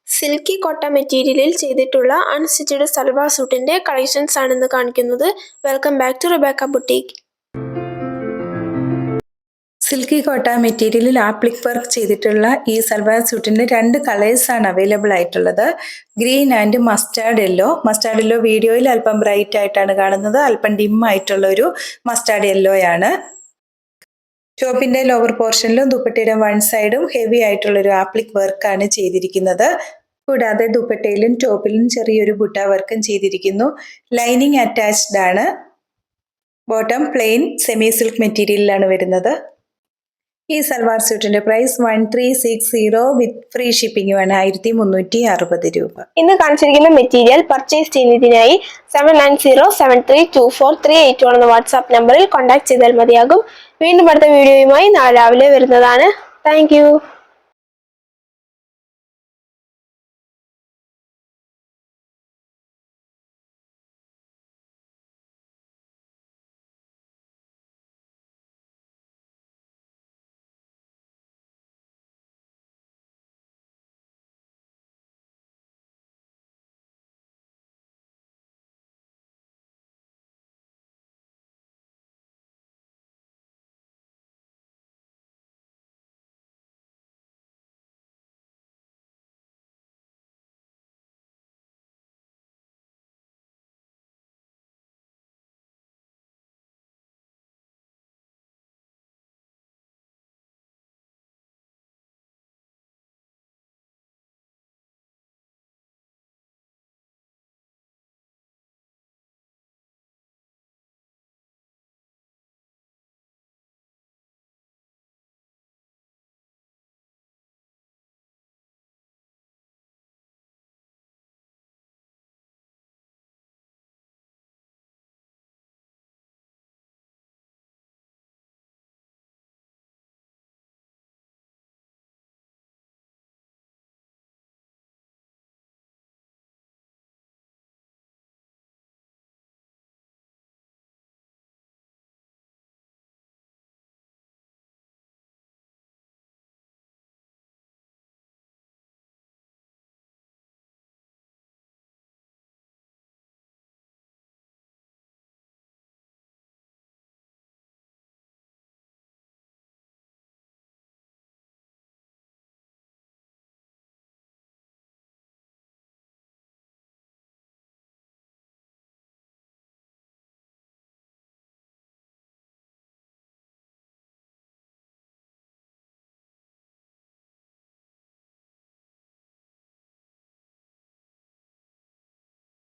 Silky Kota മെറ്റീരിയലിൽ ചെയ്തിട്ടുള്ള unstitched salwar സൂട്ടിന്റെ collections ആണെന്ന് കാണിക്കുന്നത്. Welcome back to Rebecca boutique. Silky Kota മെറ്റീരിയലിൽ ആപ്ലിക് വർക്ക് ചെയ്തിട്ടുള്ള ഈ സൽവാർ സൂട്ടിന് 2 കളേഴ്സാണ് അവൈലബിൾ ആയിട്ടുള്ളത്. Green and mustard yellow. Mustard yellow വീഡിയോയിൽ അല്പം ബ്രൈറ്റ് ആയിട്ടാണ് കാണുന്നത്, അല്പം ഡിം ആയിട്ടുള്ള ഒരു മസ്റ്റാർഡ് യെല്ലോ ആണ്. ടോപ്പിന്റെ ലോവർ പോർഷനിലും ദുപ്പട്ടയുടെ വൺ സൈഡും ഹെവി ആയിട്ടുള്ള ഒരു ആപ്ലിക് വർക്കാണ് ചെയ്തിരിക്കുന്നത്. കൂടാതെ ദുപ്പട്ടയിലും ടോപ്പിലും ചെറിയൊരു ബുട്ട വർക്കും ചെയ്തിരിക്കുന്നു. ലൈനിങ് അറ്റാച്ച്ഡ് ആണ്. ബോട്ടം പ്ലെയിൻ സെമി സിൽക്ക് മെറ്റീരിയലിലാണ് വരുന്നത്. ഈ സൽവാർ സൂട്ടിന്റെ പ്രൈസ് 1360 വിത്ത് ഫ്രീ ഷിപ്പിംഗുമാണ്, 1360 രൂപ. ഇന്ന് കാണിച്ചിരിക്കുന്ന മെറ്റീരിയൽ പർച്ചേസ് ചെയ്യുന്നതിനായി 7907324381 എന്ന വാട്സാപ്പ് നമ്പറിൽ കോൺടാക്ട് ചെയ്താൽ മതിയാകും. വീണ്ടും അടുത്ത വീഡിയോയുമായി നാളെ രാവിലെ വരുന്നതാണ്. താങ്ക്